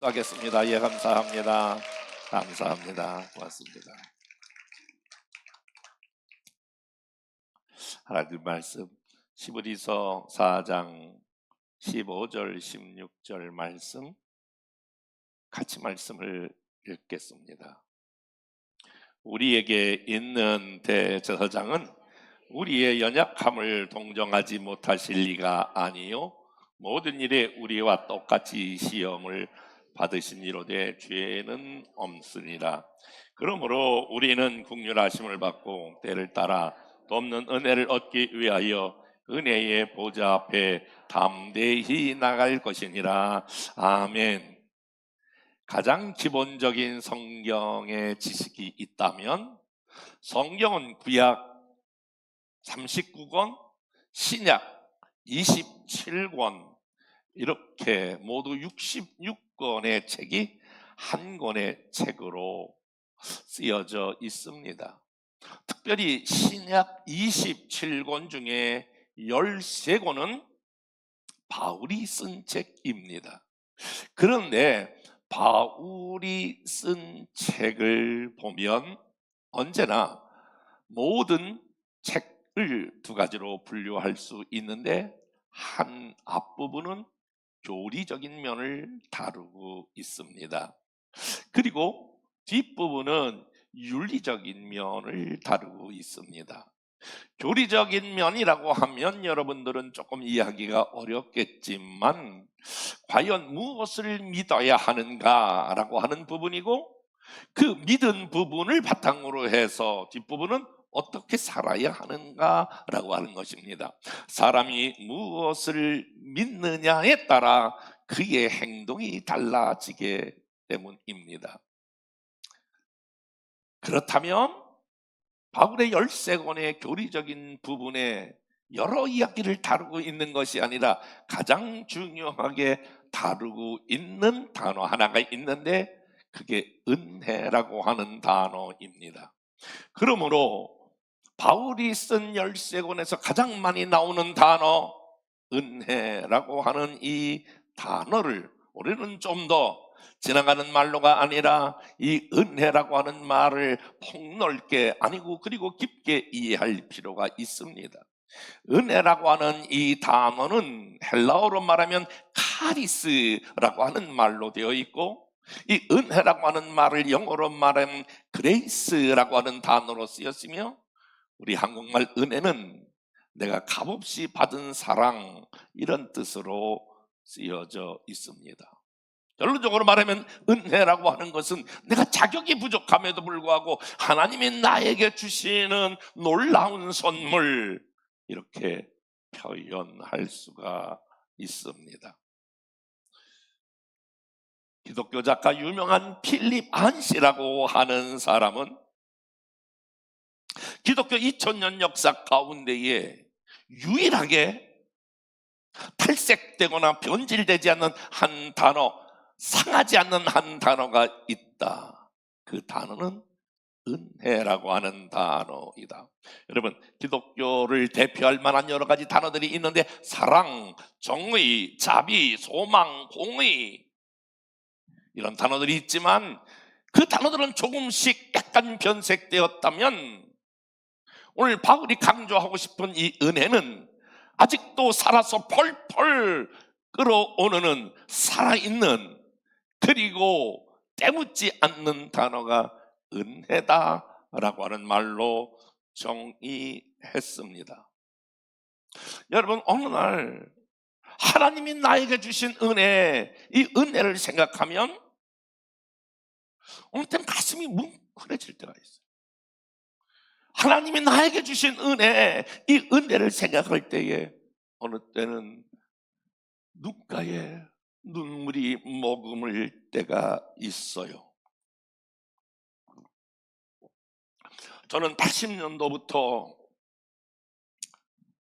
하겠습니다. 예, 감사합니다. 감사합니다. 고맙습니다. 하나님 말씀 히브리서 4장 15절 16절 말씀 같이 말씀을 읽겠습니다. 우리에게 있는 대제사장은 우리의 연약함을 동정하지 못하실 리가 아니요 모든 일에 우리와 똑같이 시험을 받으시니로되 죄는 없으니라. 그러므로 우리는 긍휼하심을 받고 때를 따라 돕는 은혜를 얻기 위하여 은혜의 보좌 앞에 담대히 나갈 것이니라. 아멘. 가장 기본적인 성경의 지식이 있다면 성경은 구약 39권, 신약 27권 이렇게 모두 66권의 책이 한 권의 책으로 쓰여져 있습니다. 특별히 신약 27권 중에 13권은 바울이 쓴 책입니다. 그런데 바울이 쓴 책을 보면 언제나 모든 책을 두 가지로 분류할 수 있는데 한 앞부분은 교리적인 면을 다루고 있습니다. 그리고 뒷부분은 윤리적인 면을 다루고 있습니다. 교리적인 면이라고 하면 여러분들은 조금 이해하기가 어렵겠지만 과연 무엇을 믿어야 하는가라고 하는 부분이고 그 믿은 부분을 바탕으로 해서 뒷부분은 어떻게 살아야 하는가라고 하는 것입니다. 사람이 무엇을 믿느냐에 따라 그의 행동이 달라지게 때문입니다. 그렇다면 바울의 13권의 교리적인 부분에 여러 이야기를 다루고 있는 것이 아니라 가장 중요하게 다루고 있는 단어 하나가 있는데 그게 은혜라고 하는 단어입니다. 그러므로 바울이 쓴 13권에서 가장 많이 나오는 단어 은혜라고 하는 이 단어를 우리는 좀 더 지나가는 말로가 아니라 이 은혜라고 하는 말을 폭넓게 아니고 그리고 깊게 이해할 필요가 있습니다. 은혜라고 하는 이 단어는 헬라어로 말하면 카리스라고 하는 말로 되어 있고 이 은혜라고 하는 말을 영어로 말하면 그레이스라고 하는 단어로 쓰였으며 우리 한국말 은혜는 내가 값없이 받은 사랑 이런 뜻으로 쓰여져 있습니다. 결론적으로 말하면 은혜라고 하는 것은 내가 자격이 부족함에도 불구하고 하나님이 나에게 주시는 놀라운 선물 이렇게 표현할 수가 있습니다. 기독교 작가 유명한 필립 안시라고 하는 사람은 기독교 2000년 역사 가운데에 유일하게 탈색되거나 변질되지 않는 한 단어, 상하지 않는 한 단어가 있다. 그 단어는 은혜라고 하는 단어이다. 여러분, 기독교를 대표할 만한 여러 가지 단어들이 있는데 사랑, 정의, 자비, 소망, 공의 이런 단어들이 있지만 그 단어들은 조금씩 약간 변색되었다면 오늘 바울이 강조하고 싶은 이 은혜는 아직도 살아서 펄펄 끓어오르는 살아있는 그리고 때묻지 않는 단어가 은혜다라고 하는 말로 정의했습니다. 여러분, 어느 날 하나님이 나에게 주신 은혜, 이 은혜를 생각하면 어느 때는 가슴이 뭉클해질 때가 있어요. 하나님이 나에게 주신 은혜, 이 은혜를 생각할 때에 어느 때는 눈가에 눈물이 머금을 때가 있어요. 저는 80년도부터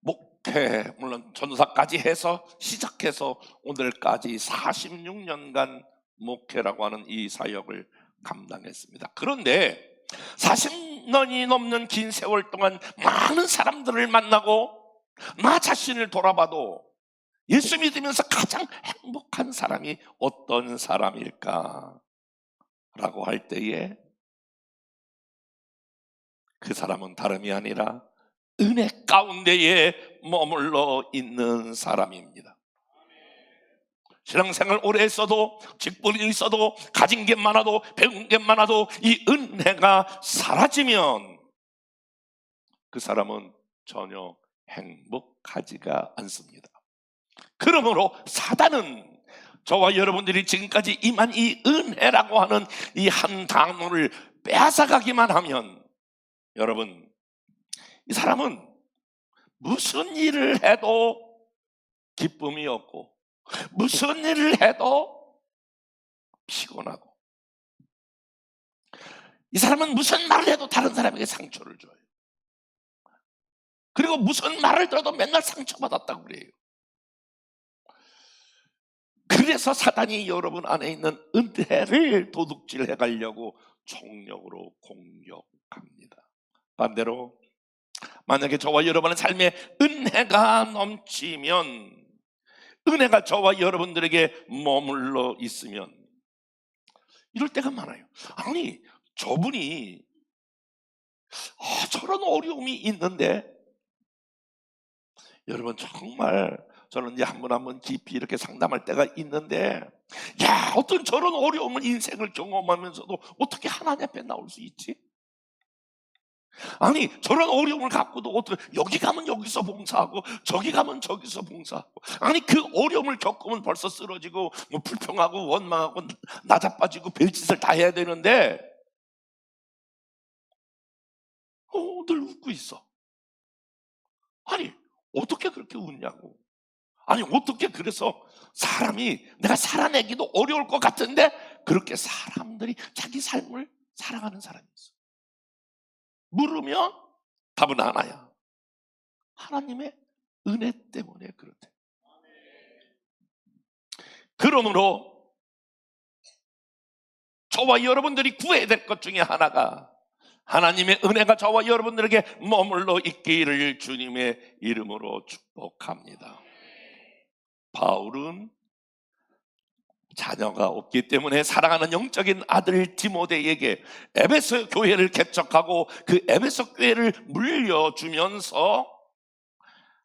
목회, 물론 전사까지 해서 시작해서 오늘까지 46년간 목회라고 하는 이 사역을 감당했습니다. 그런데 40년이 넘는 긴 세월 동안 많은 사람들을 만나고 나 자신을 돌아봐도 예수 믿으면서 가장 행복한 사람이 어떤 사람일까? 라고 할 때에 그 사람은 다름이 아니라 은혜 가운데에 머물러 있는 사람입니다. 신앙생활 오래 했어도, 직분이 있어도, 가진 게 많아도, 배운 게 많아도 이 은혜가 사라지면 그 사람은 전혀 행복하지가 않습니다. 그러므로 사단은 저와 여러분들이 지금까지 임한 이 은혜라고 하는 이 한 단어를 빼앗아가기만 하면, 여러분, 이 사람은 무슨 일을 해도 기쁨이 없고 무슨 일을 해도 피곤하고, 이 사람은 무슨 말을 해도 다른 사람에게 상처를 줘요. 그리고 무슨 말을 들어도 맨날 상처받았다고 그래요. 그래서 사단이 여러분 안에 있는 은혜를 도둑질해 가려고 총력으로 공격합니다. 반대로 만약에 저와 여러분의 삶에 은혜가 넘치면, 은혜가 저와 여러분들에게 머물러 있으면 이럴 때가 많아요. 아니, 저분이 저런 어려움이 있는데, 여러분 정말 저는 이제 한 번 한 번 깊이 이렇게 상담할 때가 있는데, 야, 어떤 저런 어려움을 인생을 경험하면서도 어떻게 하나님 앞에 나올 수 있지? 아니, 저런 어려움을 갖고도 어떻게 여기 가면 여기서 봉사하고 저기 가면 저기서 봉사하고, 아니 그 어려움을 겪으면 벌써 쓰러지고 뭐 불평하고 원망하고 나자빠지고 별짓을 다 해야 되는데 늘 웃고 있어. 아니 어떻게 그렇게 웃냐고. 아니 어떻게, 그래서 사람이, 내가 살아내기도 어려울 것 같은데 그렇게 사람들이 자기 삶을 살아가는 사람이 있어. 물으면 답은 하나야. 하나님의 은혜 때문에 그렇대. 그러므로 저와 여러분들이 구해야 될 것 중에 하나가, 하나님의 은혜가 저와 여러분들에게 머물러 있기를 주님의 이름으로 축복합니다. 바울은 자녀가 없기 때문에 사랑하는 영적인 아들 디모데에게 에베소 교회를 개척하고 그 에베소 교회를 물려주면서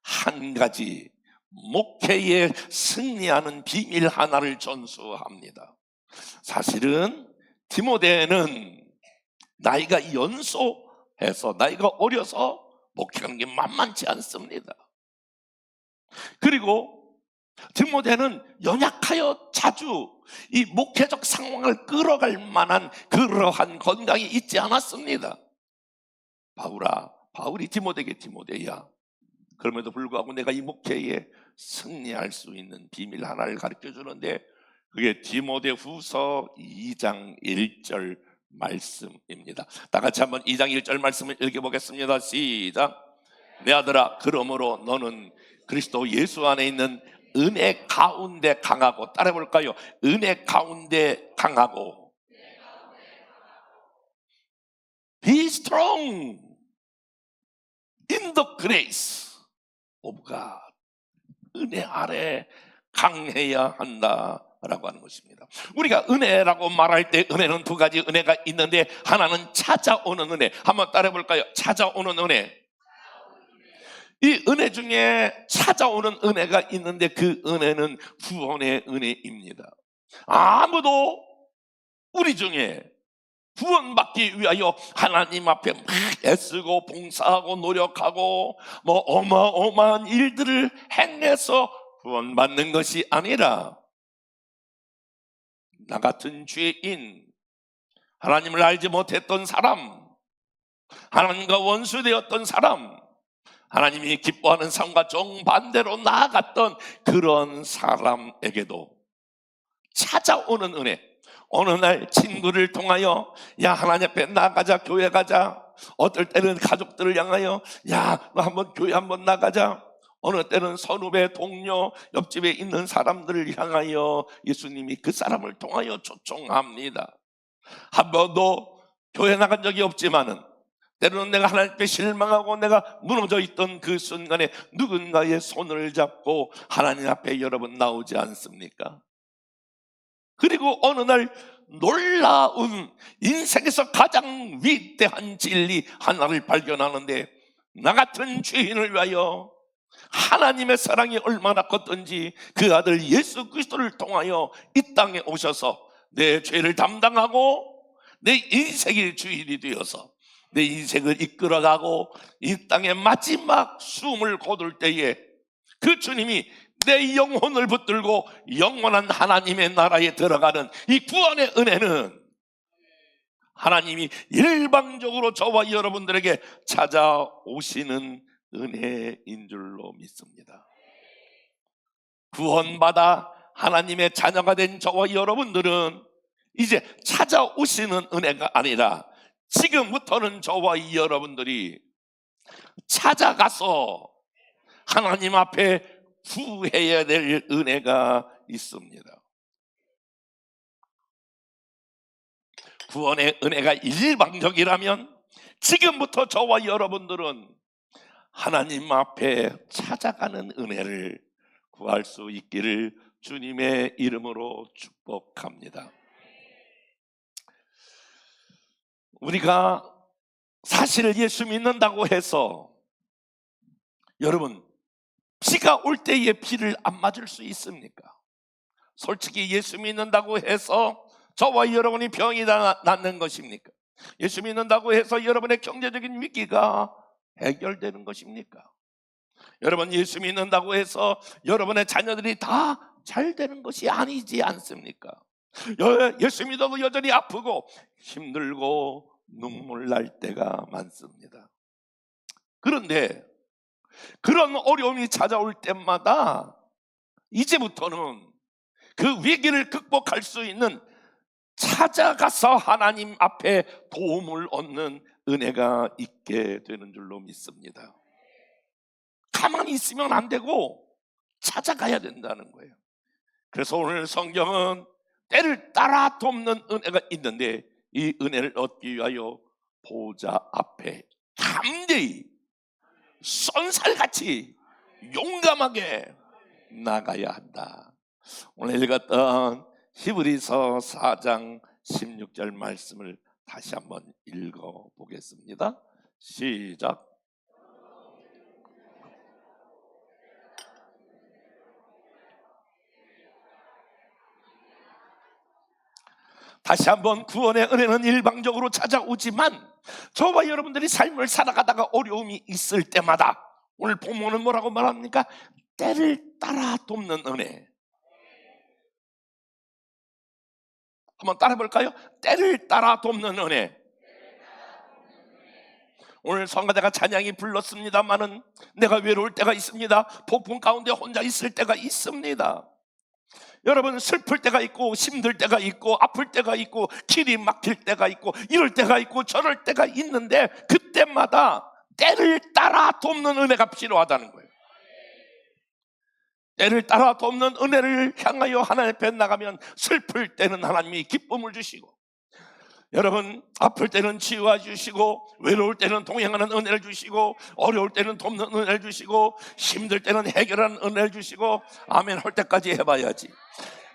한 가지 목회에 승리하는 비밀 하나를 전수합니다. 사실은 디모데는 나이가 연소해서, 나이가 어려서 목회하는 게 만만치 않습니다. 그리고 디모데는 연약하여 자주 이 목회적 상황을 끌어갈 만한 그러한 건강이 있지 않았습니다. 바울이 디모데에게, 디모데야, 그럼에도 불구하고 내가 이 목회에 승리할 수 있는 비밀 하나를 가르쳐 주는데, 그게 디모데 후서 2장 1절 말씀입니다. 다 같이 한번 2장 1절 말씀을 읽어보겠습니다. 시작. 내 아들아, 그러므로 너는 그리스도 예수 안에 있는 은혜 가운데 강하고, 따라해볼까요? 은혜 가운데 강하고, Be strong in the grace of God. 은혜 아래 강해야 한다라고 하는 것입니다. 우리가 은혜라고 말할 때 은혜는 두 가지 은혜가 있는데, 하나는 찾아오는 은혜. 한번 따라해볼까요? 찾아오는 은혜. 이 은혜 중에 찾아오는 은혜가 있는데, 그 은혜는 구원의 은혜입니다. 아무도 우리 중에 구원받기 위하여 하나님 앞에 막 애쓰고 봉사하고 노력하고 뭐 어마어마한 일들을 행해서 구원받는 것이 아니라, 나 같은 죄인, 하나님을 알지 못했던 사람, 하나님과 원수되었던 사람, 하나님이 기뻐하는 삶과 정반대로 나아갔던 그런 사람에게도 찾아오는 은혜. 어느 날 친구를 통하여, 야, 하나님 앞에 나가자, 교회 가자. 어떨 때는 가족들을 향하여, 야, 너 한번 교회 한번 나가자. 어느 때는 선후배, 동료, 옆집에 있는 사람들을 향하여 예수님이 그 사람을 통하여 초청합니다. 한 번도 교회 나간 적이 없지만은 때로는 내가 하나님 앞에 실망하고 내가 무너져 있던 그 순간에 누군가의 손을 잡고 하나님 앞에 여러분 나오지 않습니까? 그리고 어느 날 놀라운 인생에서 가장 위대한 진리 하나를 발견하는데, 나 같은 죄인을 위하여 하나님의 사랑이 얼마나 컸던지 그 아들 예수 그리스도를 통하여 이 땅에 오셔서 내 죄를 담당하고 내 인생의 주인이 되어서 내 인생을 이끌어가고 이 땅의 마지막 숨을 거둘 때에 그 주님이 내 영혼을 붙들고 영원한 하나님의 나라에 들어가는 이 구원의 은혜는 하나님이 일방적으로 저와 여러분들에게 찾아오시는 은혜인 줄로 믿습니다. 구원받아 하나님의 자녀가 된 저와 여러분들은 이제 찾아오시는 은혜가 아니라 지금부터는 저와 여러분들이 찾아가서 하나님 앞에 구해야 될 은혜가 있습니다. 구원의 은혜가 일방적이라면 지금부터 저와 여러분들은 하나님 앞에 찾아가는 은혜를 구할 수 있기를 주님의 이름으로 축복합니다. 우리가 사실 예수 믿는다고 해서 여러분 비가 올 때에 비를 안 맞을 수 있습니까? 솔직히 예수 믿는다고 해서 저와 여러분이 병이 낫는 것입니까? 예수 믿는다고 해서 여러분의 경제적인 위기가 해결되는 것입니까? 여러분 예수 믿는다고 해서 여러분의 자녀들이 다 잘 되는 것이 아니지 않습니까? 예수 믿어도 여전히 아프고 힘들고 눈물 날 때가 많습니다. 그런데 그런 어려움이 찾아올 때마다 이제부터는 그 위기를 극복할 수 있는 찾아가서 하나님 앞에 도움을 얻는 은혜가 있게 되는 줄로 믿습니다. 가만히 있으면 안 되고 찾아가야 된다는 거예요. 그래서 오늘 성경은 때를 따라 돕는 은혜가 있는데 이 은혜를 얻기 위하여 보좌 앞에 담대히 쏜살같이 용감하게 나가야 한다. 오늘 읽었던 히브리서 4장 16절 말씀을 다시 한번 읽어보겠습니다. 시작. 다시 한번 구원의 은혜는 일방적으로 찾아오지만 저와 여러분들이 삶을 살아가다가 어려움이 있을 때마다 오늘 본문은 뭐라고 말합니까? 때를 따라 돕는 은혜. 한번 따라 해볼까요? 때를 따라 돕는 은혜. 오늘 성가대가 찬양이 불렀습니다마는 내가 외로울 때가 있습니다. 폭풍 가운데 혼자 있을 때가 있습니다. 여러분 슬플 때가 있고 힘들 때가 있고 아플 때가 있고 길이 막힐 때가 있고 이럴 때가 있고 저럴 때가 있는데 그때마다 때를 따라 돕는 은혜가 필요하다는 거예요. 때를 따라 돕는 은혜를 향하여 하나님 앞에 나가면 슬플 때는 하나님이 기쁨을 주시고 여러분 아플 때는 치유해 주시고 외로울 때는 동행하는 은혜를 주시고 어려울 때는 돕는 은혜를 주시고 힘들 때는 해결하는 은혜를 주시고 아멘 할 때까지 해봐야지.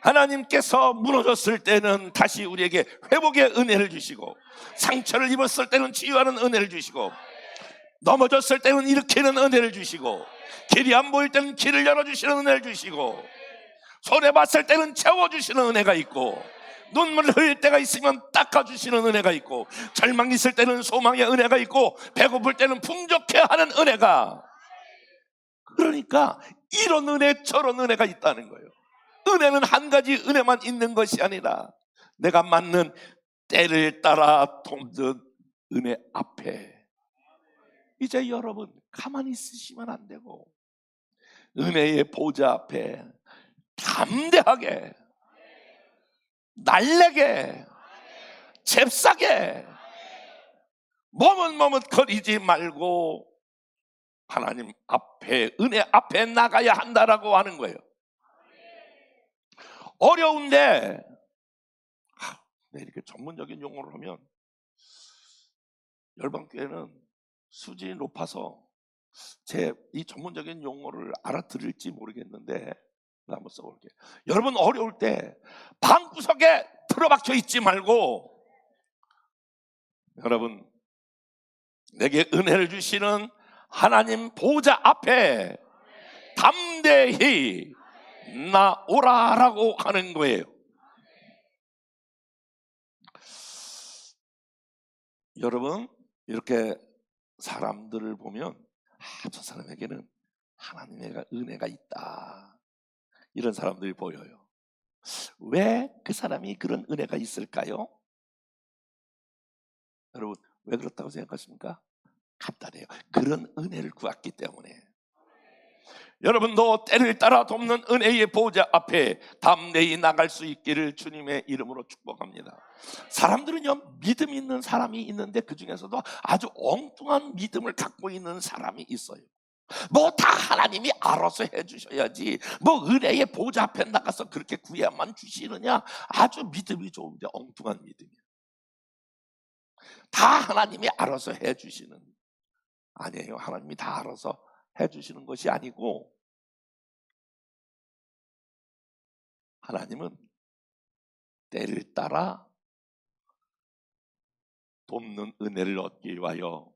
하나님께서 무너졌을 때는 다시 우리에게 회복의 은혜를 주시고 상처를 입었을 때는 치유하는 은혜를 주시고 넘어졌을 때는 일으키는 은혜를 주시고 길이 안 보일 때는 길을 열어주시는 은혜를 주시고 손해봤을 때는 채워주시는 은혜가 있고 눈물을 흘릴 때가 있으면 닦아주시는 은혜가 있고 절망이 있을 때는 소망의 은혜가 있고 배고플 때는 풍족해 하는 은혜가, 그러니까 이런 은혜 저런 은혜가 있다는 거예요. 은혜는 한 가지 은혜만 있는 것이 아니라 내가 맞는 때를 따라 돕는 은혜 앞에 이제 여러분 가만히 있으시면 안 되고 은혜의 보좌 앞에 담대하게 날래게 잽싸게 머뭇머뭇거리지 말고 하나님 앞에 은혜 앞에 나가야 한다라고 하는 거예요. 어려운데 이렇게 전문적인 용어를 하면 열방교회는 수준이 높아서 제 이 전문적인 용어를 알아들을지 모르겠는데 한번 써볼게요. 여러분 어려울 때 방구석에 틀어박혀 있지 말고, 여러분 내게 은혜를 주시는 하나님 보좌 앞에 담대히 나오라라고 하는 거예요. 여러분 이렇게 사람들을 보면 저 사람에게는 하나님의 은혜가 있다, 이런 사람들이 보여요. 왜 그 사람이 그런 은혜가 있을까요? 여러분 왜 그렇다고 생각하십니까? 간단해요. 그런 은혜를 구했기 때문에. 여러분도 때를 따라 돕는 은혜의 보좌 앞에 담대히 나갈 수 있기를 주님의 이름으로 축복합니다. 사람들은요, 믿음 있는 사람이 있는데 그 중에서도 아주 엉뚱한 믿음을 갖고 있는 사람이 있어요. 뭐 다 하나님이 알아서 해주셔야지, 뭐 은혜의 보좌 앞에 나가서 그렇게 구해야만 주시느냐, 아주 믿음이 좋은데 엉뚱한 믿음이에요. 다 하나님이 알아서 해주시는, 아니에요. 하나님이 다 알아서 해주시는 것이 아니고, 하나님은 때를 따라 돕는 은혜를 얻기 위하여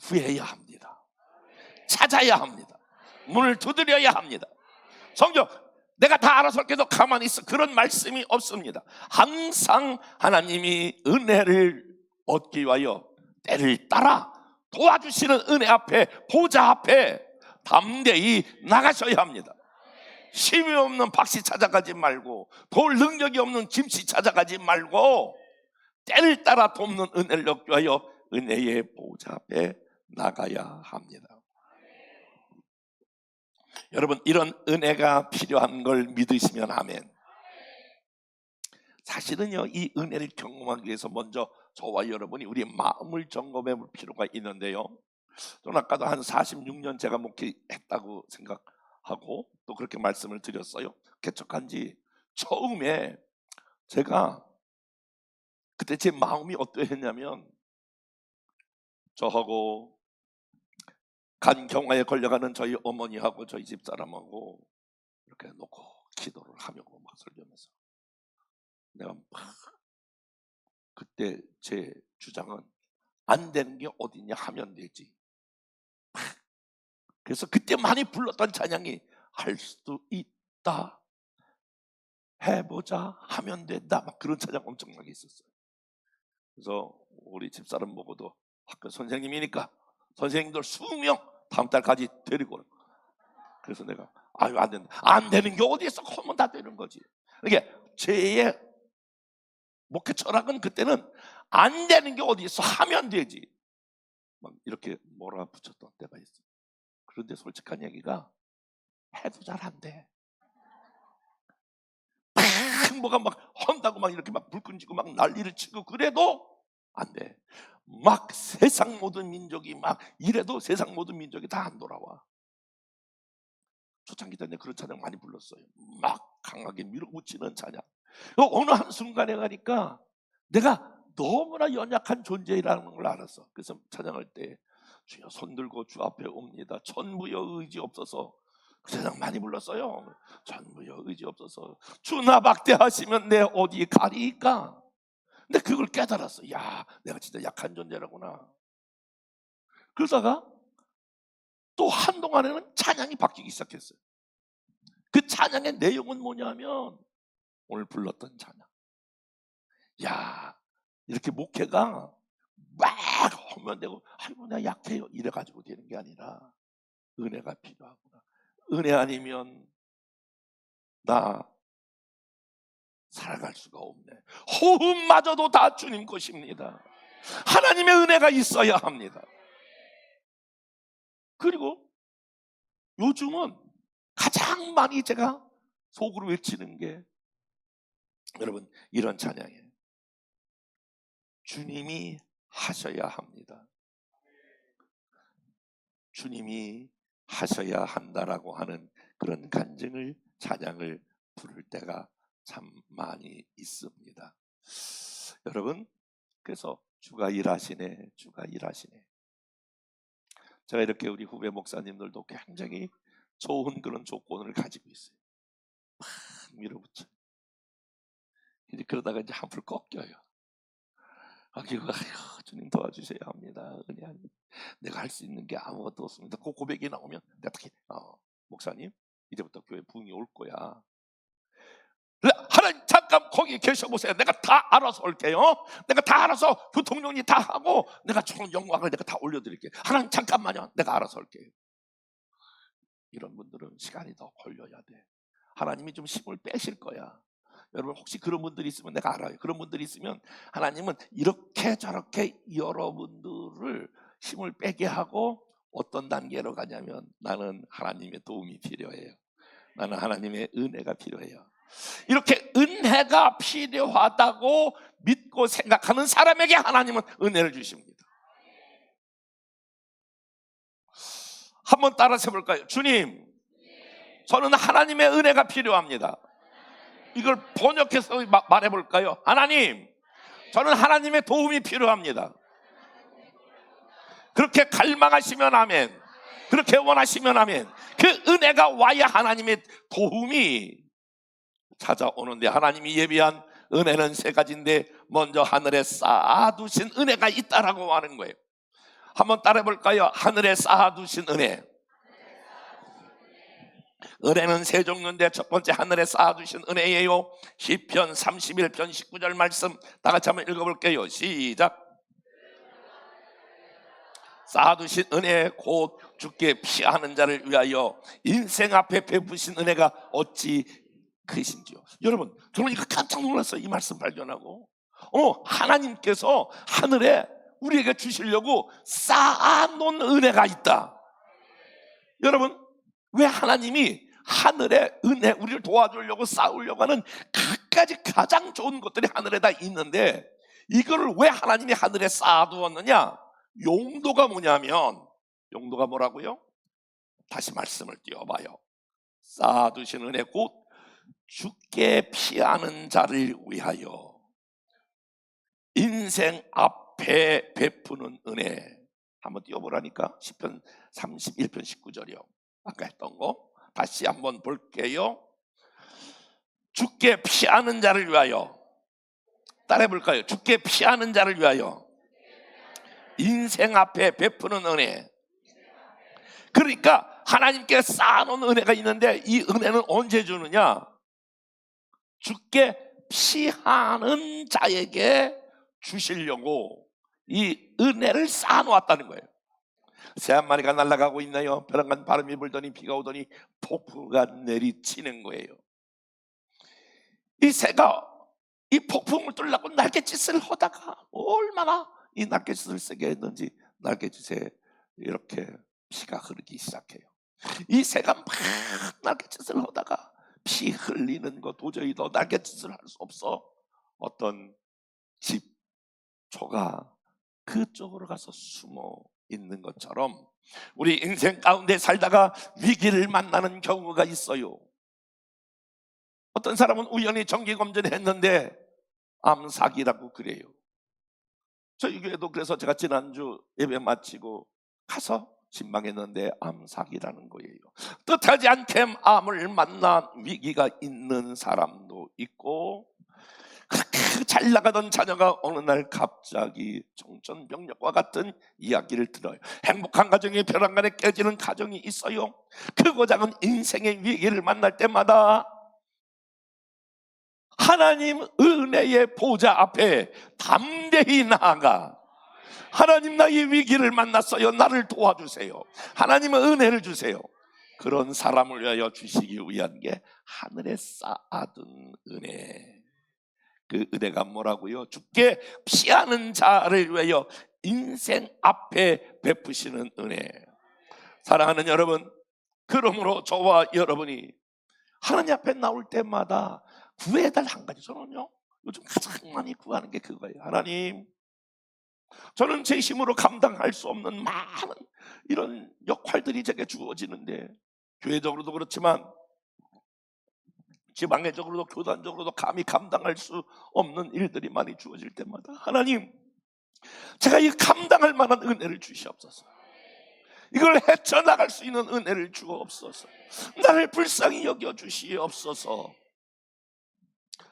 구해야 합니다. 찾아야 합니다. 문을 두드려야 합니다. 성경 내가 다 알아서 할게도 가만히 있어, 그런 말씀이 없습니다. 항상 하나님이 은혜를 얻기 위하여 때를 따라 도와주시는 은혜 앞에, 보좌 앞에 담대히 나가셔야 합니다. 힘이 없는 박씨 찾아가지 말고, 볼 능력이 없는 김씨 찾아가지 말고, 때를 따라 돕는 은혜를 얻기 위하여 은혜의 보좌 앞에 나가야 합니다. 여러분 이런 은혜가 필요한 걸 믿으시면 아멘. 사실은요, 이 은혜를 경험하기 위해서 먼저 저와 여러분이 우리 마음을 점검해 볼 필요가 있는데요, 저는 아까도 한 46년 제가 목회했다고 생각하고 또 그렇게 말씀을 드렸어요. 개척한 지 처음에 제가 그때 제 마음이 어떠했냐면, 저하고 간 경화에 걸려가는 저희 어머니하고 저희 집사람하고 이렇게 놓고 기도를 하며 막 설교하면서, 내가 막 그때 제 주장은 안 되는 게 어디냐, 하면 되지. 그래서 그때 많이 불렀던 찬양이 할 수도 있다, 해보자, 하면 된다, 막 그런 찬양 엄청나게 있었어요. 그래서 우리 집사람 보고도 학교 선생님이니까 선생님들 20명 다음 달까지 데리고, 그래서 내가 아유 안 된다, 안 되는 게 어디 있어, 하면 다 되는 거지. 이게 제 목회 철학은 그때는 안 되는 게 어디 있어, 하면 되지, 막 이렇게 몰아붙였던 때가 있어요. 그런데 솔직한 얘기가 해도 잘 안 돼. 뭐가 막 헌다고 막 이렇게 막 불 끈지고 막 난리를 치고 그래도 안 돼. 막 세상 모든 민족이 막 이래도 세상 모든 민족이 다 안 돌아와. 초창기 때는 그런 찬양 많이 불렀어요. 막 강하게 밀어붙이는 찬양. 어느 한순간에 가니까 내가 너무나 연약한 존재라는 걸 알았어. 그래서 찬양할 때 주여 손들고 주 앞에 옵니다, 전부여 의지 없어서, 그 찬양 많이 불렀어요. 전부여 의지 없어서 주 나 박대하시면 내 어디 가리까. 근데 그걸 깨달았어. 야, 내가 진짜 약한 존재라구나. 그러다가 또 한동안에는 찬양이 바뀌기 시작했어요. 그 찬양의 내용은 뭐냐면 오늘 불렀던 찬양. 야, 이렇게 목회가 막 허면되고 아이고 내가 약해요 이래가지고 되는 게 아니라 은혜가 필요하구나. 은혜 아니면 나 살아갈 수가 없네. 호흡마저도 다 주님 것입니다. 하나님의 은혜가 있어야 합니다. 그리고 요즘은 가장 많이 제가 속으로 외치는 게, 여러분 이런 찬양이에요. 주님이 하셔야 합니다. 주님이 하셔야 한다라고 하는 그런 간증을, 찬양을 부를 때가 참 많이 있습니다. 여러분 그래서 주가 일하시네. 주가 일하시네. 제가 이렇게 우리 후배 목사님들도 굉장히 좋은 그런 조건을 가지고 있어요. 막 밀어붙여. 이제 그러다가 이제 한풀 꺾여요. 아이고, 주님 도와주셔야 합니다. 은혜 아닙니다. 내가 할 수 있는 게 아무것도 없습니다. 그 고백이 나오면 내가 딱 목사님 이제부터 교회 부흥이 올 거야. 하나님 잠깐 거기 계셔보세요. 내가 다 알아서 올게요. 내가 다 알아서 교통정리 다 하고 내가 좋은 영광을 내가 다 올려드릴게요. 하나님 잠깐만요. 내가 알아서 올게요. 이런 분들은 시간이 더 걸려야 돼. 하나님이 좀 힘을 빼실 거야. 여러분 혹시 그런 분들이 있으면 내가 알아요. 그런 분들이 있으면 하나님은 이렇게 저렇게 여러분들을 힘을 빼게 하고 어떤 단계로 가냐면 나는 하나님의 도움이 필요해요. 나는 하나님의 은혜가 필요해요. 이렇게 은혜가 필요하다고 믿고 생각하는 사람에게 하나님은 은혜를 주십니다. 한번 따라서 해볼까요? 주님, 저는 하나님의 은혜가 필요합니다. 이걸 번역해서 말해볼까요? 하나님, 저는 하나님의 도움이 필요합니다. 그렇게 갈망하시면 아멘. 그렇게 원하시면 아멘. 그 은혜가 와야 하나님의 도움이 찾아오는데, 하나님이 예비한 은혜는 세 가지인데 먼저 하늘에 쌓아두신 은혜가 있다라고 하는 거예요. 한번 따라해볼까요? 하늘에 쌓아두신 은혜. 은혜는 세 종류인데 첫 번째 하늘에 쌓아두신 은혜예요. 시편 31편 19절 말씀 다 같이 한번 읽어볼게요. 시작. 쌓아두신 은혜 곧 주께 피하는 자를 위하여 인생 앞에 베푸신 은혜가 어찌 크신지요. 여러분, 저는 이거 깜짝 놀랐어요. 이 말씀 발견하고 하나님께서 하늘에 우리에게 주시려고 쌓아놓은 은혜가 있다. 여러분, 왜 하나님이 하늘에 은혜 우리를 도와주려고 쌓으려고 하는 갖가지 가장 좋은 것들이 하늘에다 있는데 이거를 왜 하나님이 하늘에 쌓아두었느냐? 용도가 뭐냐면, 용도가 뭐라고요? 다시 말씀을 띄워봐요. 쌓아두신 은혜 곧 주께 피하는 자를 위하여 인생 앞에 베푸는 은혜. 한번 띄워보라니까. 시편 31편 19절이요 아까 했던 거 다시 한번 볼게요. 주께 피하는 자를 위하여, 따라해볼까요? 주께 피하는 자를 위하여 인생 앞에 베푸는 은혜. 그러니까 하나님께 쌓아놓은 은혜가 있는데 이 은혜는 언제 주느냐? 주께 피하는 자에게 주시려고 이 은혜를 쌓아놓았다는 거예요. 새 한 마리가 날아가고 있나요? 벼랑간 바람이 불더니 비가 오더니 폭풍가 내리치는 거예요. 이 새가 이 폭풍을 뚫으려고 날갯짓을 하다가 얼마나 이 날갯짓을 세게 했는지 날갯짓에 이렇게 피가 흐르기 시작해요. 이 새가 막 날갯짓을 하다가 피 흘리는 거 도저히 더 날갯짓을 할 수 없어. 어떤 집초가 그쪽으로 가서 숨어 있는 것처럼 우리 인생 가운데 살다가 위기를 만나는 경우가 있어요. 어떤 사람은 우연히 정기검진을 했는데 암사기라고 그래요. 저희 교회도 그래서 제가 지난주 예배 마치고 가서 신방했는데 암사기라는 거예요. 뜻하지 않게 암을 만난 위기가 있는 사람도 있고, 그렇게 잘 나가던 자녀가 어느 날 갑자기 청천벽력과 같은 이야기를 들어요. 행복한 가정이 벼랑간에 깨지는 가정이 있어요. 크고 작은 인생의 위기를 만날 때마다 하나님 은혜의 보좌 앞에 담대히 나아가, 하나님 나의 위기를 만났어요. 나를 도와주세요. 하나님은 은혜를 주세요. 그런 사람을 위하여 주시기 위한 게 하늘에 쌓아둔 은혜. 그 은혜가 뭐라고요? 주께 피하는 자를 위하여 인생 앞에 베푸시는 은혜. 사랑하는 여러분, 그러므로 저와 여러분이 하나님 앞에 나올 때마다 구해달 한 가지, 저는요 요즘 가장 많이 구하는 게 그거예요. 하나님, 저는 제 힘으로 감당할 수 없는 많은 이런 역할들이 제게 주어지는데, 교회적으로도 그렇지만 지방회적으로도 교단적으로도 감히 감당할 수 없는 일들이 많이 주어질 때마다 하나님, 제가 이 감당할 만한 은혜를 주시옵소서. 이걸 헤쳐나갈 수 있는 은혜를 주옵소서. 나를 불쌍히 여겨주시옵소서.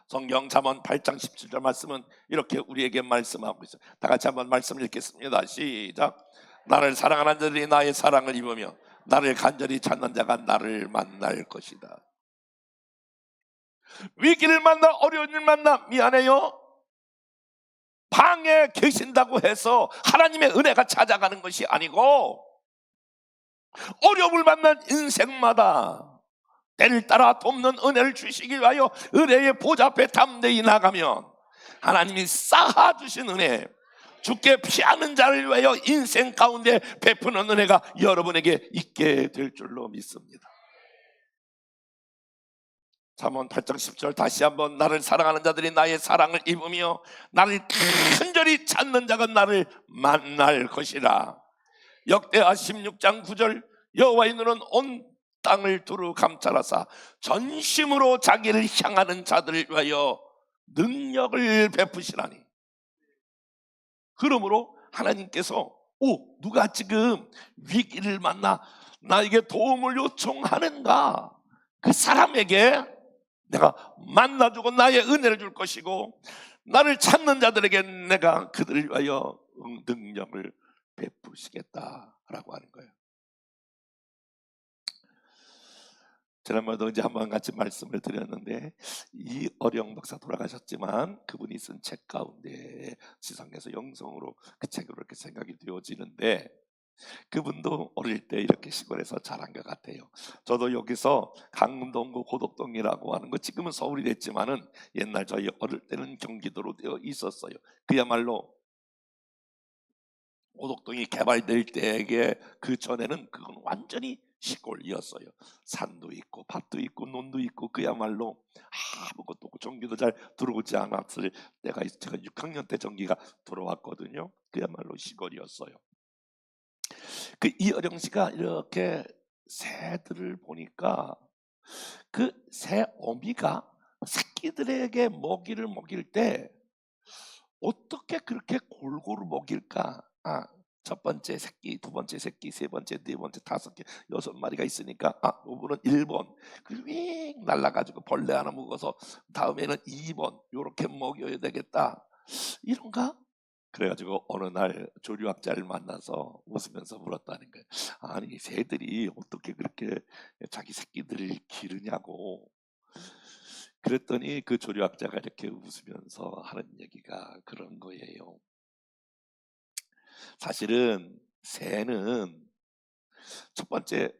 성경 잠언 8장 17절 말씀은 이렇게 우리에게 말씀하고 있어요. 다 같이 한번 말씀 읽겠습니다. 시작. 나를 사랑하는 자들이 나의 사랑을 입으며 나를 간절히 찾는 자가 나를 만날 것이다. 위기를 만나, 어려운 일 만나, 미안해요, 방에 계신다고 해서 하나님의 은혜가 찾아가는 것이 아니고, 어려움을 만난 인생마다 때를 따라 돕는 은혜를 주시기 위하여 은혜의 보좌 앞에 담대히 나가면 하나님이 쌓아주신 은혜, 주께 피하는 자를 위하여 인생 가운데 베푸는 은혜가 여러분에게 있게 될 줄로 믿습니다. 잠언 8장 10절 다시 한번, 나를 사랑하는 자들이 나의 사랑을 입으며 나를 간절히 찾는 자가 나를 만날 것이라. 역대하 16장 9절, 여호와의 눈은 온 땅을 두루 감찰하사 전심으로 자기를 향하는 자들을 위하여 능력을 베푸시라니. 그러므로 하나님께서 누가 지금 위기를 만나 나에게 도움을 요청하는가, 그 사람에게 내가 만나주고 나의 은혜를 줄 것이고, 나를 찾는 자들에게 내가 그들을 위하여 능력을 베푸시겠다라고 하는 거예요. 지난번에도 이제 한번 같이 말씀을 드렸는데, 이 어령 박사 돌아가셨지만 그분이 쓴 책 가운데 지상에서 영성으로 그 책으로 이렇게 생각이 되어지는데, 그분도 어릴 때 이렇게 시골에서 자란 것 같아요. 저도 여기서 강동구 고덕동이라고 하는 거, 지금은 서울이 됐지만은 옛날 저희 어릴 때는 경기도로 되어 있었어요. 그야말로 고덕동이 개발될 때에 그 전에는 그건 완전히 시골이었어요. 산도 있고 밭도 있고 논도 있고, 그야말로 아무것도 없고 전기도 잘 들어오지 않았을 때가, 제가 6학년 때 전기가 들어왔거든요. 그야말로 시골이었어요. 그 이어령 씨가 이렇게 새들을 보니까 그 새 어미가 새끼들에게 먹이를 먹일 때 어떻게 그렇게 골고루 먹일까? 첫 번째 새끼, 두 번째 새끼, 세 번째, 네 번째, 다섯 개, 6마리가 있으니까 요번은 1번 윙 날라가지고 벌레 하나 먹어서 다음에는 2번 요렇게 먹여야 되겠다, 이런가? 그래가지고 어느 날 조류학자를 만나서 웃으면서 물었다는 거예요. 아니, 새들이 어떻게 그렇게 자기 새끼들을 기르냐고. 그랬더니 그 조류학자가 이렇게 웃으면서 하는 얘기가 그런 거예요. 사실은 새는 첫 번째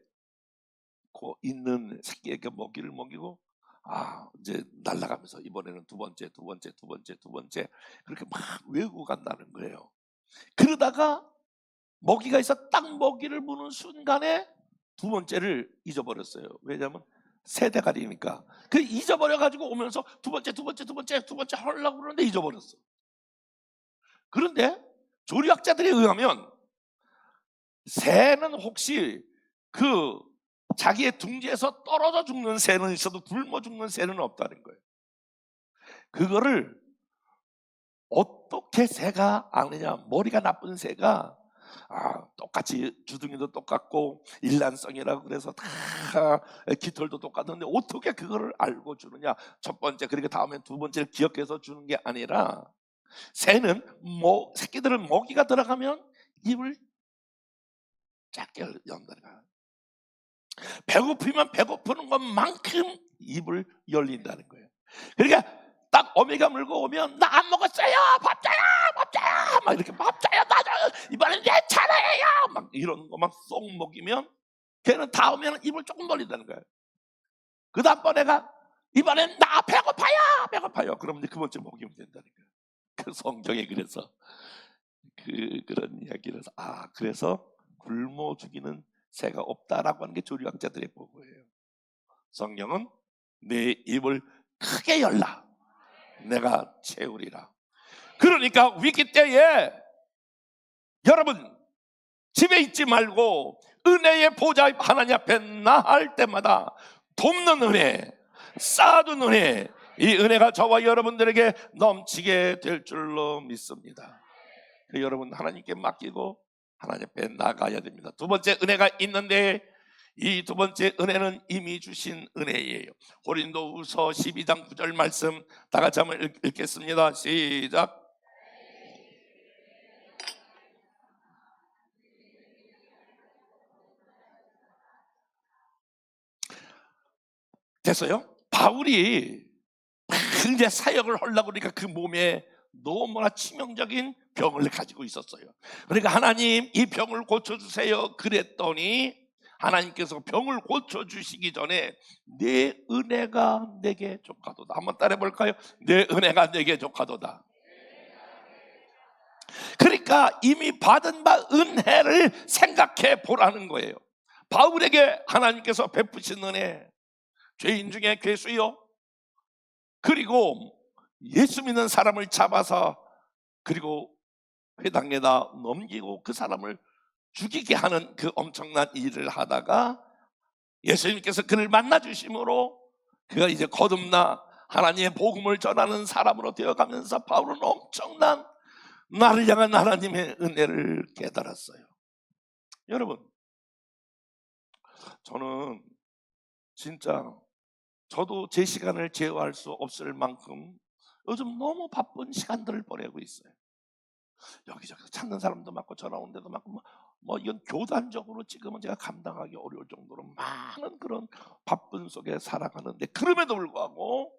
있는 새끼에게 먹이를 먹이고, 이제 날아가면서 이번에는 두 번째 그렇게 막 외우고 간다는 거예요. 그러다가 먹이가 있어 딱 먹이를 무는 순간에 두 번째를 잊어버렸어요. 왜냐하면 새 대가리니까. 그 잊어버려가지고 오면서 두 번째 하려고 그러는데 잊어버렸어. 그런데 조리학자들에 의하면 새는 혹시 그 자기의 둥지에서 떨어져 죽는 새는 있어도 굶어 죽는 새는 없다는 거예요. 그거를 어떻게 새가 아느냐? 머리가 나쁜 새가 똑같이 주둥이도 똑같고 일란성이라고 그래서 다 깃털도 똑같은데 어떻게 그거를 알고 주느냐? 첫 번째, 그리고 다음에 두 번째를 기억해서 주는 게 아니라, 새는 새끼들은 먹이가 들어가면 입을 작게 연다는 거야. 배고프면 배고프는 것만큼 입을 열린다는 거예요. 그러니까 딱 어미가 물고 오면 나 안 먹었어요, 밥 줘요 막 이렇게 밥 줘요, 나 줘요, 이번엔 내 차례예요 막 이런 거 막 쏙 먹이면 걔는 다음에는 입을 조금 벌린다는 거예요. 그 다음번에가 이번엔 나 배고파요 그러면 이제 그 번째 먹이면 된다는 거예요. 그 성경에 그래서 그런 이야기를 해서 그래서 굶어 죽이는 새가 없다라고 하는 게 조류학자들의 보고예요. 성경은 내 입을 크게 열라, 내가 채우리라. 그러니까 위기 때에 여러분 집에 있지 말고 은혜의 보좌 하나님 앞에 나갈 때마다 돕는 은혜, 쌓아둔 은혜, 이 은혜가 저와 여러분들에게 넘치게 될 줄로 믿습니다. 여러분 하나님께 맡기고 하나님 앞에 나가야 됩니다. 두 번째 은혜가 있는데 이 두 번째 은혜는 이미 주신 은혜예요. 고린도후서 12장 9절 말씀 다 같이 한번 읽겠습니다. 시작. 됐어요? 바울이 이제 사역을 하려고 그러니까 그 몸에 너무나 치명적인 병을 가지고 있었어요. 그러니까 하나님 이 병을 고쳐주세요 그랬더니 하나님께서 병을 고쳐주시기 전에 내 은혜가 내게 족하도다. 한번 따라해 볼까요? 내 은혜가 내게 족하도다. 그러니까 이미 받은 바 은혜를 생각해 보라는 거예요. 바울에게 하나님께서 베푸신 은혜, 죄인 중에 괴수요, 그리고 예수 믿는 사람을 잡아서 그리고 회당에다 넘기고 그 사람을 죽이게 하는 그 엄청난 일을 하다가 예수님께서 그를 만나 주심으로 그가 이제 거듭나 하나님의 복음을 전하는 사람으로 되어가면서 바울은 엄청난 나를 향한 하나님의 은혜를 깨달았어요. 여러분, 저는 진짜 저도 제 시간을 제어할 수 없을 만큼 요즘 너무 바쁜 시간들을 보내고 있어요. 여기저기서 찾는 사람도 많고 전화 온 데도 많고 뭐 이건 교단적으로 지금은 제가 감당하기 어려울 정도로 많은 그런 바쁜 속에 살아가는데, 그럼에도 불구하고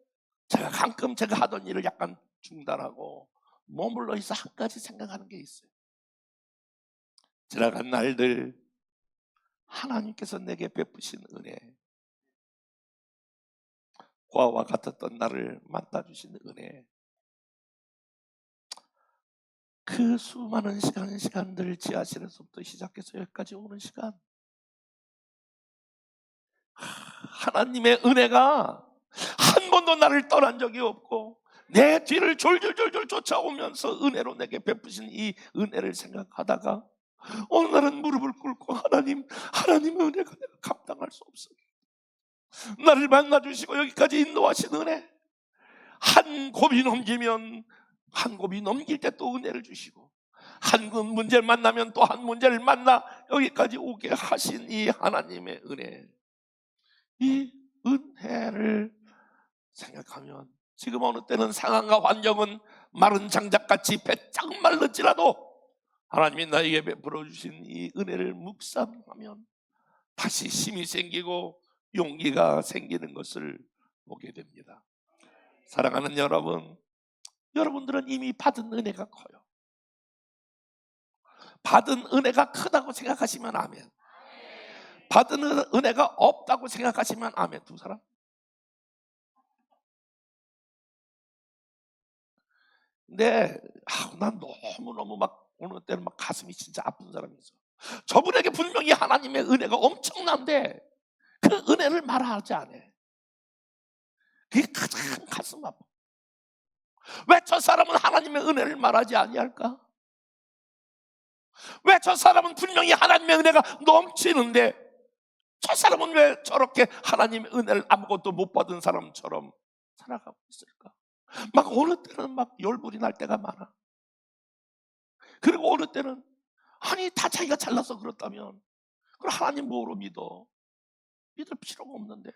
제가 가끔 제가 하던 일을 약간 중단하고 머물러 있어 한 가지 생각하는 게 있어요. 지나간 날들 하나님께서 내게 베푸신 은혜, 고아와 같았던 나를 만나주신 은혜, 그 수많은 시간들 지하실에서부터 시작해서 여기까지 오는 시간, 하나님의 은혜가 한 번도 나를 떠난 적이 없고 내 뒤를 졸졸졸졸 쫓아오면서 은혜로 내게 베푸신 이 은혜를 생각하다가 어느 날은 무릎을 꿇고 하나님의 은혜가 내가 감당할 수 없어요. 나를 만나주시고 여기까지 인도하신 은혜, 한 곱이 넘기면 한 곱이 넘길 때 또 은혜를 주시고 한 문제를 만나면 또 한 문제를 만나 여기까지 오게 하신 이 하나님의 은혜, 이 은혜를 생각하면 지금 어느 때는 상황과 환경은 마른 장작같이 배짱 말랐지라도 하나님이 나에게 베풀어 주신 이 은혜를 묵상하면 다시 힘이 생기고 용기가 생기는 것을 보게 됩니다. 사랑하는 여러분, 여러분들은 이미 받은 은혜가 커요. 받은 은혜가 크다고 생각하시면 아멘. 받은 은혜가 없다고 생각하시면 아멘. 두 사람. 근데 난 너무너무 막 어느 때는 막 가슴이 진짜 아픈 사람이 있어. 저분에게 분명히 하나님의 은혜가 엄청난데 그 은혜를 말하지 않아. 그게 가장 가슴 아파. 왜 저 사람은 하나님의 은혜를 말하지 아니할까? 왜 저 사람은 분명히 하나님의 은혜가 넘치는데 저 사람은 왜 저렇게 하나님의 은혜를 아무것도 못 받은 사람처럼 살아가고 있을까? 막 어느 때는 막 열불이 날 때가 많아. 그리고 어느 때는 아니 다 자기가 잘나서 그렇다면 그럼 하나님 뭐로 믿어? 믿을 필요가 없는데.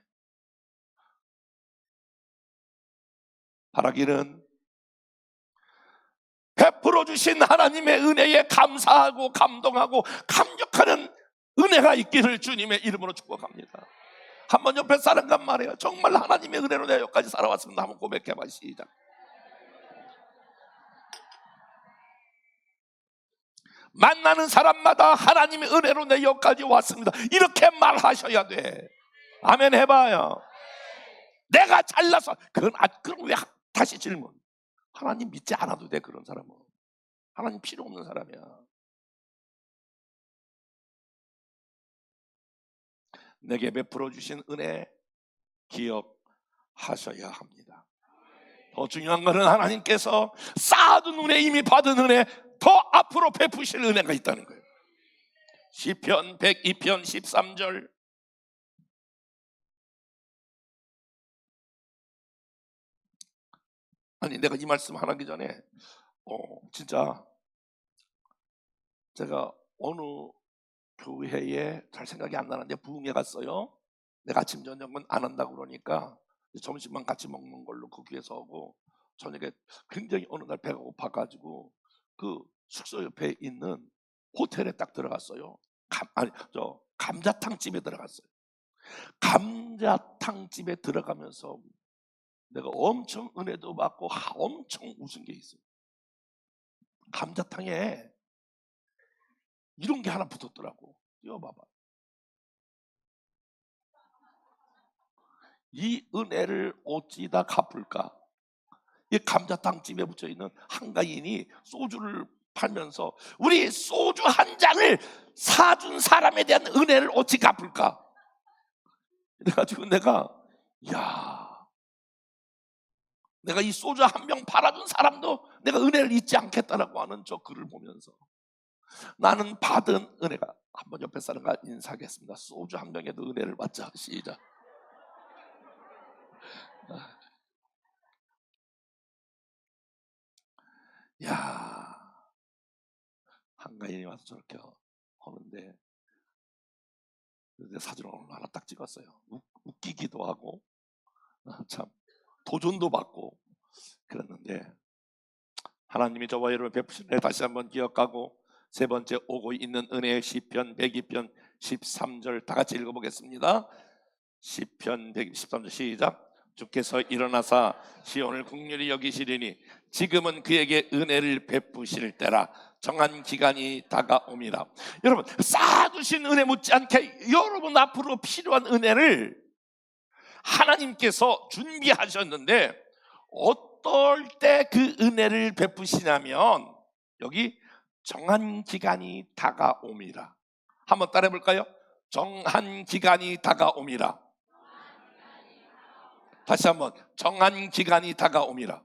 바라기는 베풀어 주신 하나님의 은혜에 감사하고 감동하고 감격하는 은혜가 있기를 주님의 이름으로 축복합니다. 한번 옆에 사람과 말해요. 정말 하나님의 은혜로 내가 여기까지 살아왔습니다. 한번 고백해봐. 시작. 만나는 사람마다 하나님의 은혜로 내 여기까지 왔습니다. 이렇게 말하셔야 돼. 아멘 해봐요. 내가 잘나서 그럼 왜 다시 질문. 하나님 믿지 않아도 돼. 그런 사람은 하나님 필요 없는 사람이야. 내게 베풀어 주신 은혜 기억하셔야 합니다. 더 중요한 것은 하나님께서 쌓아둔 은혜, 이미 받은 은혜, 더 앞으로 베푸실 은혜가 있다는 거예요. 시편 102편 13절. 아니 내가 이 말씀 하기 전에 진짜 제가 어느 교회에 잘 생각이 안 나는데 부흥회 갔어요. 내가 아침 저녁은 안 한다고 그러니까 점심만 같이 먹는 걸로 그 교회에서 하고, 저녁에 굉장히 어느 날 배가 고파가지고 그 숙소 옆에 있는 호텔에 딱 들어갔어요. 감자탕 집에 들어갔어요. 감자탕 집에 들어가면서 내가 엄청 은혜도 받고 엄청 웃은 게 있어요. 감자탕에 이런 게 하나 붙었더라고. 띄워봐봐. 이 은혜를 어찌다 갚을까? 이 감자탕 집에 붙여 있는 한가인이 소주를 팔면서 우리 소주 한 잔을 사준 사람에 대한 은혜를 어찌 갚을까? 그래가지고 내가 내가 이 소주 한 병 팔아준 사람도 내가 은혜를 잊지 않겠다라고 하는 저 글을 보면서 나는 받은 은혜가, 한번 옆에 사람과 인사하겠습니다. 소주 한 병에도 은혜를 받자. 시작. 한가인이 와서 저렇게 하는데 사진을 하나 딱 찍었어요. 웃기기도 하고 참 도전도 받고 그랬는데, 하나님이 저와 여러분 베푸신 은혜 다시 한번 기억하고, 세 번째 오고 있는 은혜의 시편 102편 13절 다 같이 읽어보겠습니다. 시편 113절 시작. 주께서 일어나사 시온을 긍휼히 여기시리니 지금은 그에게 은혜를 베푸실 때라. 정한 기간이 다가옵니다. 여러분, 쌓아두신 은혜 못지않게 여러분 앞으로 필요한 은혜를 하나님께서 준비하셨는데, 어떨 때 그 은혜를 베푸시냐면 여기 정한 기간이 다가옵니다. 한번 따라해 볼까요? 정한 기간이 다가옵니다. 다시 한번, 정한 기간이 다가옵니다.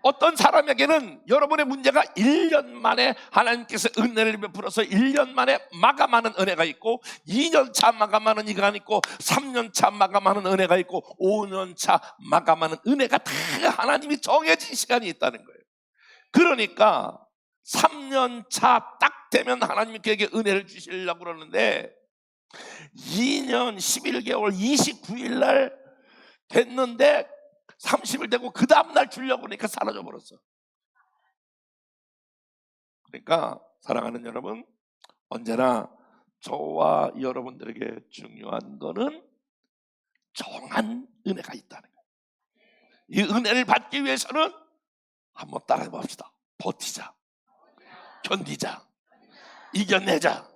어떤 사람에게는 여러분의 문제가 1년 만에 하나님께서 은혜를 베풀어서 1년 만에 마감하는 은혜가 있고, 2년차 마감하는 기간이 있고, 3년차 마감하는 은혜가 있고, 5년차 마감하는 은혜가 다 하나님이 정해진 시간이 있다는 거예요. 그러니까 3년차 딱 되면 하나님이 그에게 은혜를 주시려고 그러는데, 2년 11개월 29일 날 됐는데 30일 되고 그 다음날 주려고 하니까 사라져 버렸어. 그러니까 사랑하는 여러분, 언제나 저와 여러분들에게 중요한 거는 정한 은혜가 있다는 거예요. 이 은혜를 받기 위해서는 한번 따라해 봅시다. 버티자, 견디자, 이겨내자.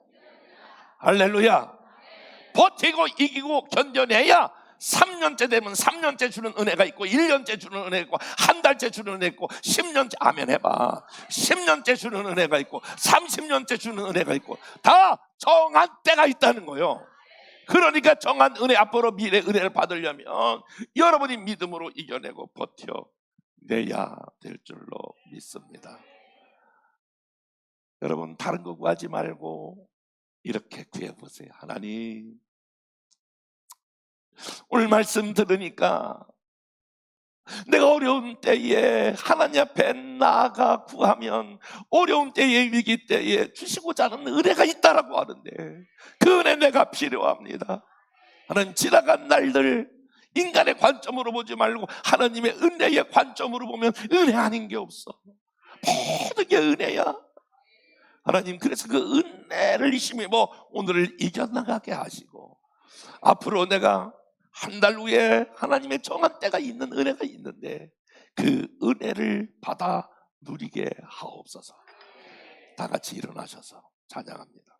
할렐루야. 버티고 이기고 견뎌내야 3년째 되면 3년째 주는 은혜가 있고, 1년째 주는 은혜가 있고, 한 달째 주는 은혜가 있고, 10년째, 아멘 해봐, 10년째 주는 은혜가 있고, 30년째 주는 은혜가 있고, 다 정한 때가 있다는 거예요. 그러니까 정한 은혜, 앞으로 미래 은혜를 받으려면 여러분이 믿음으로 이겨내고 버텨내야 될 줄로 믿습니다. 여러분, 다른 거 구하지 말고 이렇게 구해보세요. 하나님, 오늘 말씀 들으니까 내가 어려운 때에 하나님 앞에 나아가 구하면 어려운 때에, 위기 때에 주시고자 하는 은혜가 있다라고 하는데, 그 은혜 내가 필요합니다. 하나님, 지나간 날들 인간의 관점으로 보지 말고 하나님의 은혜의 관점으로 보면 은혜 아닌 게 없어. 모든 게 은혜야. 하나님, 그래서 그 은혜를 힘입어 오늘을 이겨나가게 하시고, 앞으로 내가 한 달 후에 하나님의 정한 때가 있는 은혜가 있는데 그 은혜를 받아 누리게 하옵소서. 다 같이 일어나셔서 찬양합니다.